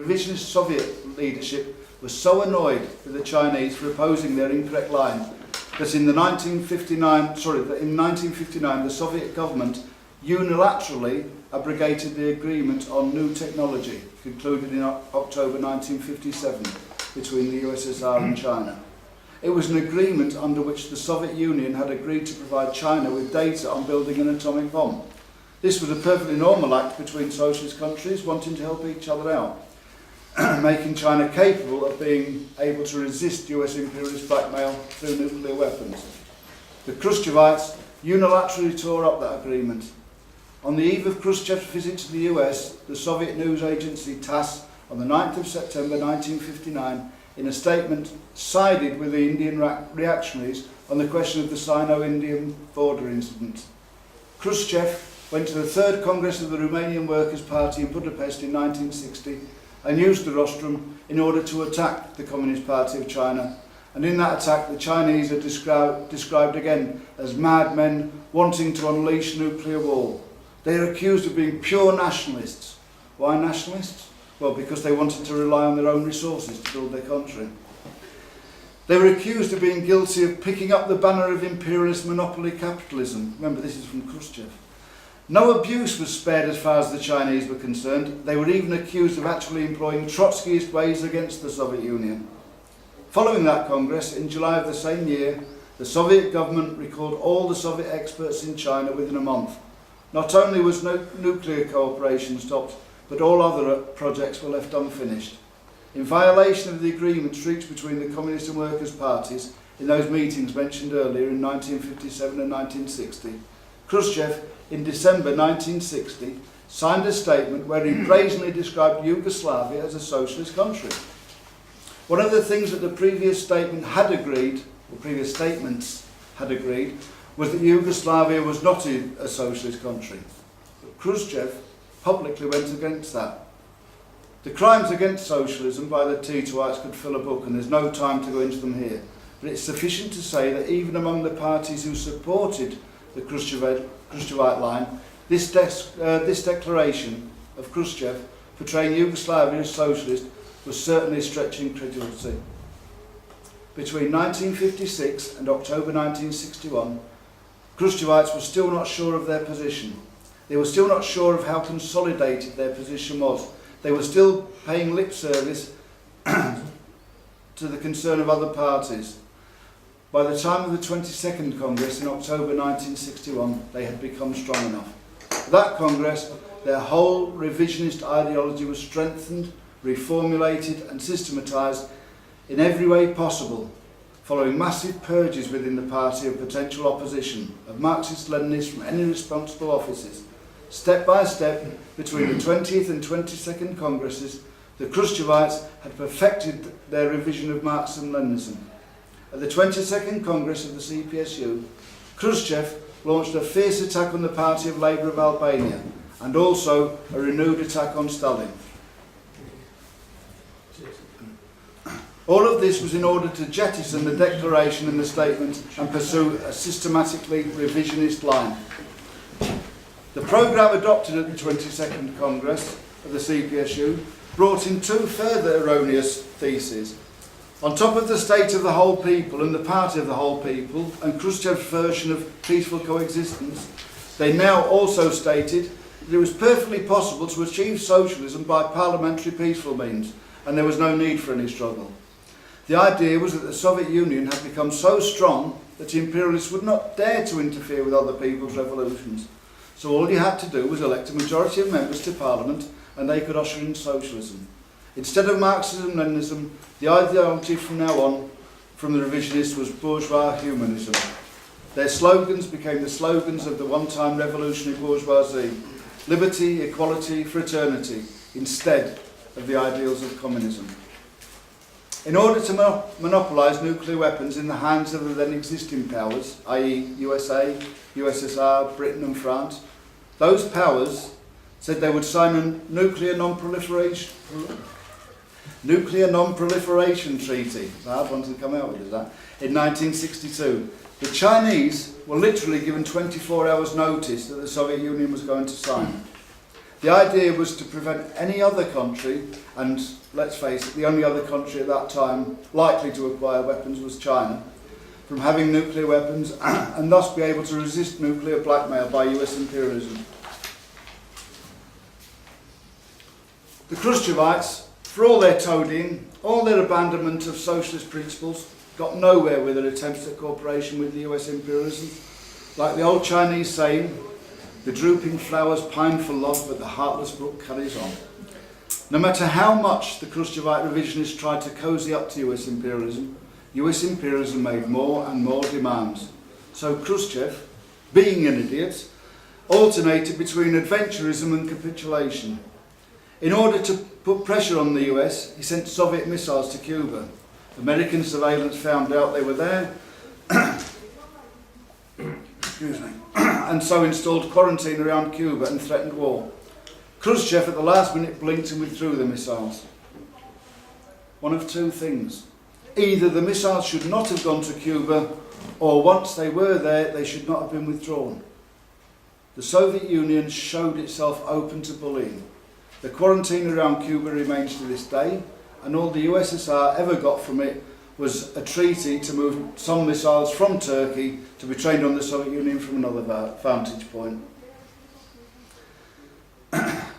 Revisionist Soviet leadership was so annoyed with the Chinese for opposing their incorrect line that in 1959 the Soviet government unilaterally abrogated the agreement on new technology concluded in October 1957 between the USSR and China. It was an agreement under which the Soviet Union had agreed to provide China with data on building an atomic bomb. This was a perfectly normal act between socialist countries wanting to help each other out, making China capable of being able to resist US imperialist blackmail through nuclear weapons. The Khrushchevites unilaterally tore up that agreement. On the eve of Khrushchev's visit to the US, the Soviet news agency TASS on the 9th of September 1959, in a statement, sided with the Indian reactionaries on the question of the Sino-Indian border incident. Khrushchev went to the Third Congress of the Romanian Workers' Party in Budapest in 1960 and used the rostrum in order to attack the Communist Party of China. And in that attack, the Chinese are described again as madmen wanting to unleash nuclear war. They are accused of being pure nationalists. Why nationalists? Well, because they wanted to rely on their own resources to build their country. They were accused of being guilty of picking up the banner of imperialist monopoly capitalism. Remember, this is from Khrushchev. No abuse was spared as far as the Chinese were concerned. They were even accused of actually employing Trotskyist ways against the Soviet Union. Following that Congress, in July of the same year, the Soviet government recalled all the Soviet experts in China within a month. Not only was no nuclear cooperation stopped, but all other projects were left unfinished. In violation of the agreements reached between the Communist and Workers' parties in those meetings mentioned earlier in 1957 and 1960, Khrushchev, in December 1960, signed a statement where he brazenly described Yugoslavia as a socialist country. One of the things that the previous statement had agreed, or previous statements had agreed, was that Yugoslavia was not a socialist country. But Khrushchev publicly went against that. The crimes against socialism by the Titoites could fill a book, and there's no time to go into them here. But it's sufficient to say that even among the parties who supported the Khrushchevite line, this declaration of Khrushchev portraying Yugoslavia as socialist was certainly stretching credulity. Between 1956 and October 1961, Khrushchevites were still not sure of their position. They were still not sure of how consolidated their position was. They were still paying lip service to the concern of other parties. By the time of the 22nd Congress in October 1961, they had become strong enough. At that Congress, their whole revisionist ideology was strengthened, reformulated and systematized in every way possible, following massive purges within the party of potential opposition, of Marxist-Leninists from any responsible offices. Step by step, between the 20th and 22nd Congresses, the Khrushchevites had perfected their revision of Marxism-Leninism. At the 22nd Congress of the CPSU, Khrushchev launched a fierce attack on the Party of Labour of Albania, and also a renewed attack on Stalin. All of this was in order to jettison the declaration and the statement and pursue a systematically revisionist line. The programme adopted at the 22nd Congress of the CPSU brought in two further erroneous theses. On top of the state of the whole people and the party of the whole people and Khrushchev's version of peaceful coexistence, they now also stated that it was perfectly possible to achieve socialism by parliamentary peaceful means, and there was no need for any struggle. The idea was that the Soviet Union had become so strong that imperialists would not dare to interfere with other people's revolutions. So all you had to do was elect a majority of members to Parliament and they could usher in socialism. Instead of Marxism-Leninism, the ideology from now on from the revisionists was bourgeois humanism. Their slogans became the slogans of the one-time revolutionary bourgeoisie: liberty, equality, fraternity, instead of the ideals of communism. In order to monopolise nuclear weapons in the hands of the then existing powers, i.e. USA, USSR, Britain and France, those powers said they would sign a nuclear non-proliferation treaty, it's a hard one to come out with, is that, in 1962. The Chinese were literally given 24 hours notice that the Soviet Union was going to sign. The idea was to prevent any other country, and let's face it, the only other country at that time likely to acquire weapons was China, from having nuclear weapons and thus be able to resist nuclear blackmail by US imperialism. The Khrushchevites, for all their toadying, all their abandonment of socialist principles, got nowhere with their attempts at cooperation with the US imperialism. Like the old Chinese saying, the drooping flowers pine for love, but the heartless brook carries on. No matter how much the Khrushchevite revisionists tried to cozy up to US imperialism made more and more demands. So Khrushchev, being an idiot, alternated between adventurism and capitulation. In order to put pressure on the US, he sent Soviet missiles to Cuba. American surveillance found out they were there, excuse me, and so installed quarantine around Cuba and threatened war. Khrushchev at the last minute blinked and withdrew the missiles. One of two things. Either the missiles should not have gone to Cuba, or once they were there, they should not have been withdrawn. The Soviet Union showed itself open to bullying. The quarantine around Cuba remains to this day, and all the USSR ever got from it was a treaty to move some missiles from Turkey to be trained on the Soviet Union from another vantage point.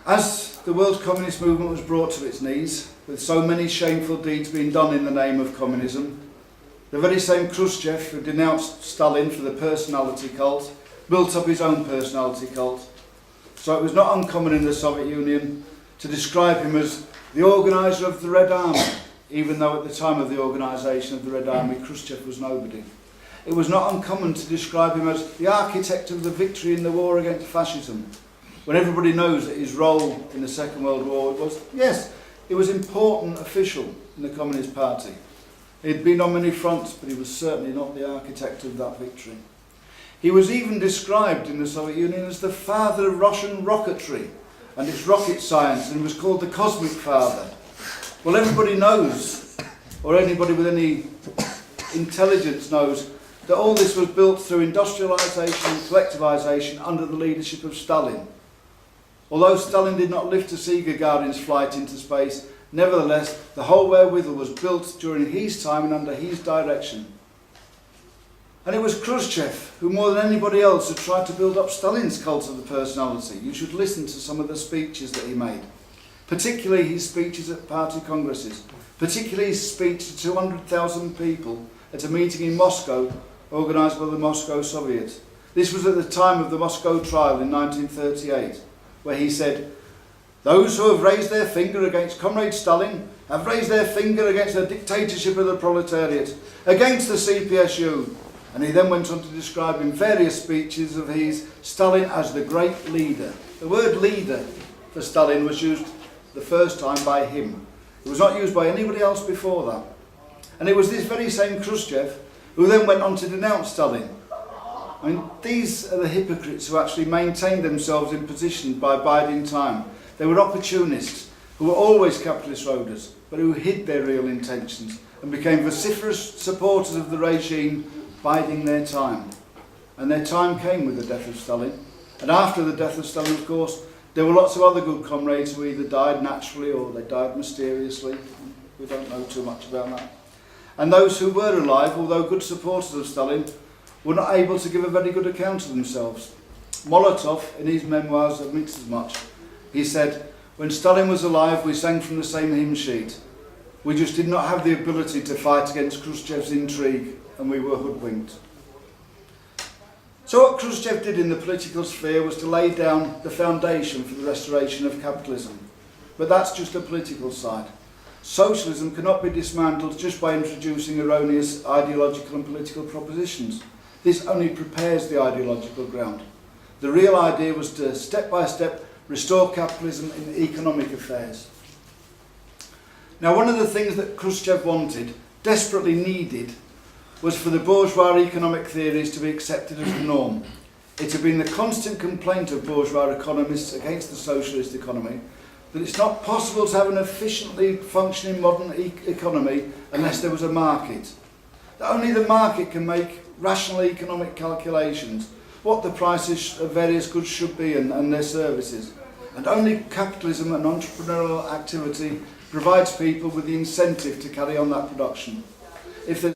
As the world communist movement was brought to its knees, with so many shameful deeds being done in the name of communism, the very same Khrushchev who denounced Stalin for the personality cult built up his own personality cult. So it was not uncommon in the Soviet Union to describe him as the organiser of the Red Army, even though at the time of the organisation of the Red Army, Khrushchev was nobody. It was not uncommon to describe him as the architect of the victory in the war against fascism, when everybody knows that his role in the Second World War was, yes, he was an important official in the Communist Party. He'd been on many fronts, but he was certainly not the architect of that victory. He was even described in the Soviet Union as the father of Russian rocketry and its rocket science, and was called the Cosmic Father. Well, everybody knows, or anybody with any intelligence knows, that all this was built through industrialisation and collectivisation under the leadership of Stalin. Although Stalin did not live to see Gagarin's flight into space, nevertheless, the whole wherewithal was built during his time and under his direction. And it was Khrushchev who, more than anybody else, had tried to build up Stalin's cult of the personality. You should listen to some of the speeches that he made, particularly his speeches at party congresses, particularly his speech to 200,000 people at a meeting in Moscow organised by the Moscow Soviet. This was at the time of the Moscow trial in 1938, where he said, "Those who have raised their finger against Comrade Stalin have raised their finger against the dictatorship of the proletariat, against the CPSU." And he then went on to describe in various speeches of his Stalin as the great leader. The word leader for Stalin was used the first time by him. It was not used by anybody else before that. And it was this very same Khrushchev who then went on to denounce Stalin. I mean, these are the hypocrites who actually maintained themselves in position by biding time. They were opportunists who were always capitalist roaders, but who hid their real intentions and became vociferous supporters of the regime, biding their time. And their time came with the death of Stalin. And after the death of Stalin, of course, there were lots of other good comrades who either died naturally or they died mysteriously. We don't know too much about that. And those who were alive, although good supporters of Stalin, were not able to give a very good account of themselves. Molotov, in his memoirs, admits as much. He said, "When Stalin was alive, we sang from the same hymn sheet. We just did not have the ability to fight against Khrushchev's intrigue, and we were hoodwinked." So what Khrushchev did in the political sphere was to lay down the foundation for the restoration of capitalism. But that's just the political side. Socialism cannot be dismantled just by introducing erroneous ideological and political propositions. This only prepares the ideological ground. The real idea was to, step by step, restore capitalism in economic affairs. Now, one of the things that Khrushchev wanted, desperately needed, was for the bourgeois economic theories to be accepted as the norm. It had been the constant complaint of bourgeois economists against the socialist economy that it's not possible to have an efficiently functioning modern economy unless there was a market. That only the market can make rational economic calculations, what the prices of various goods should be and their services. And only capitalism and entrepreneurial activity provides people with the incentive to carry on that production. If there's